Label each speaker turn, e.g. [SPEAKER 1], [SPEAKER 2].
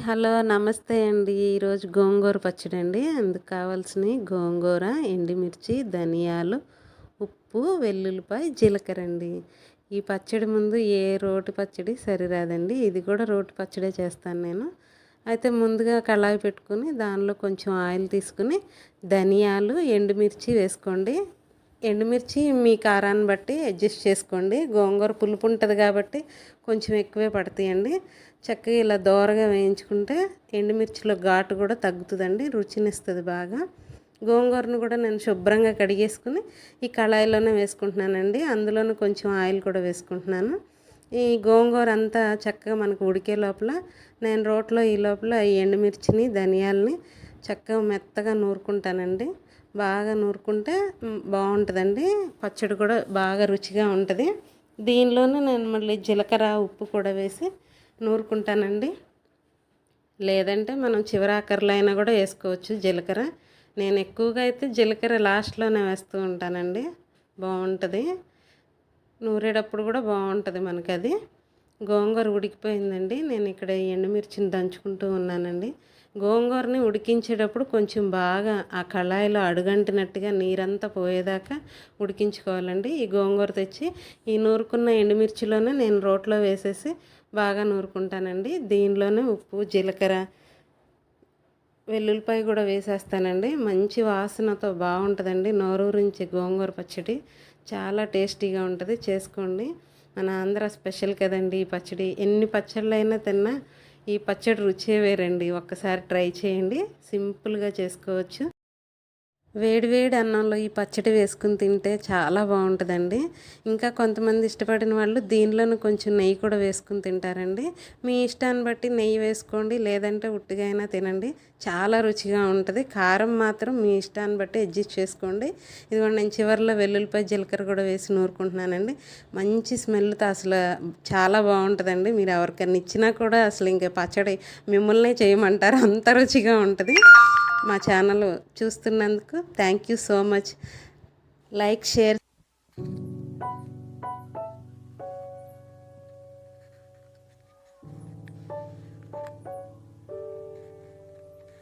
[SPEAKER 1] Hello నమస్తే అండి. ఈరోజు గోంగూర పచ్చడి అండి. అందుకు కావాల్సినవి గోంగూర, ఎండుమిర్చి, ధనియాలు, ఉప్పు, వెల్లుల్లిపాయ, జీలకర్ర అండి. ఈ పచ్చడి ముందు ఏ రోటి పచ్చడి సరిరాదండి. ఇది కూడా రోటి పచ్చడే చేస్తాను నేను. అయితే ముందుగా కళాయి పెట్టుకుని దానిలో కొంచెం ఆయిల్ తీసుకుని ధనియాలు, ఎండుమిర్చి వేసుకోండి. ఎండుమిర్చి మీ కారాన్ని బట్టి అడ్జస్ట్ చేసుకోండి. గోంగూర పులుపు ఉంటుంది కాబట్టి కొంచెం ఎక్కువే పడతాయండి. చక్కగా ఇలా దోరగా వేయించుకుంటే ఎండుమిర్చిలో ఘాటు కూడా తగ్గుతుందండి, రుచినిస్తుంది బాగా. గోంగూరను కూడా నేను శుభ్రంగా కడిగేసుకుని ఈ కళాయిలోనే వేసుకుంటున్నానండి. అందులోనే కొంచెం ఆయిల్ కూడా వేసుకుంటున్నాను. ఈ గోంగూర అంతా చక్కగా మనకు ఉడికే లోపల నేను రోట్లో ఈ లోపల ఈ ఎండుమిర్చిని, ధనియాలని చక్కగా మెత్తగా నూరుకుంటానండి. బాగా నూరుకుంటే బాగుంటుందండి. పచ్చడి కూడా బాగా రుచిగా ఉంటుంది. దీనిలోనే నేను మళ్ళీ జీలకర్ర, ఉప్పు కూడా వేసి నూరుకుంటానండి. లేదంటే మనం చివరాకర్లో అయినా కూడా వేసుకోవచ్చు జీలకర్ర. నేను ఎక్కువగా అయితే జీలకర్ర లాస్ట్లోనే వేస్తూ ఉంటానండి. బాగుంటుంది, నూరేటప్పుడు కూడా బాగుంటుంది మనకి అది. గోంగూర ఉడికిపోయిందండి. నేను ఇక్కడ ఎండుమిర్చిని దంచుకుంటూ ఉన్నానండి. గోంగూరని ఉడికించేటప్పుడు కొంచెం బాగా ఆ కళాయిలో అడుగంటినట్టుగా నీరంతా పోయేదాకా ఉడికించుకోవాలండి. ఈ గోంగూర తెచ్చి ఈ నూరుకున్న ఎండుమిర్చిలోనే నేను రోట్లో వేసేసి బాగా నూరుకుంటానండి. దీనిలోనే ఉప్పు, జీలకర్ర, వెల్లుల్లిపాయ కూడా వేసేస్తానండి. మంచి వాసనతో బాగుంటుందండి. నోరూరించి గోంగూర పచ్చడి చాలా టేస్టీగా ఉంటుంది. చేసుకోండి. మన ఆంధ్ర స్పెషల్ కదండి ఈ పచ్చడి. ఎన్ని పచ్చళ్ళు అయినా తిన్నా ఈ పచ్చడి రుచే వేరండి. ఒక్కసారి ట్రై చేయండి. సింపుల్గా చేసుకోవచ్చు. వేడి వేడి అన్నంలో ఈ పచ్చడి వేసుకుని తింటే చాలా బాగుంటుందండి. ఇంకా కొంతమంది ఇష్టపడిన వాళ్ళు దీనిలోనూ కొంచెం నెయ్యి కూడా వేసుకుని తింటారండి. మీ ఇష్టాన్ని బట్టి నెయ్యి వేసుకోండి, లేదంటే ఉట్టిగా అయినా తినండి. చాలా రుచిగా ఉంటుంది. కారం మాత్రం మీ ఇష్టాన్ని బట్టి అడ్జస్ట్ చేసుకోండి. ఇదిగోండి నేను చివరిలో వెల్లుల్లిపాయ, జీలకర్ర కూడా వేసి నూరుకుంటున్నానండి. మంచి స్మెల్తో అసలు చాలా బాగుంటుందండి. మీరు ఎవరికైనా ఇచ్చినా కూడా అసలు ఇంకా పచ్చడి మిమ్మల్నే చేయమంటారు, అంత రుచిగా ఉంటుంది. మా ఛానల్ చూస్తున్నందుకు thank you so much. Like, share.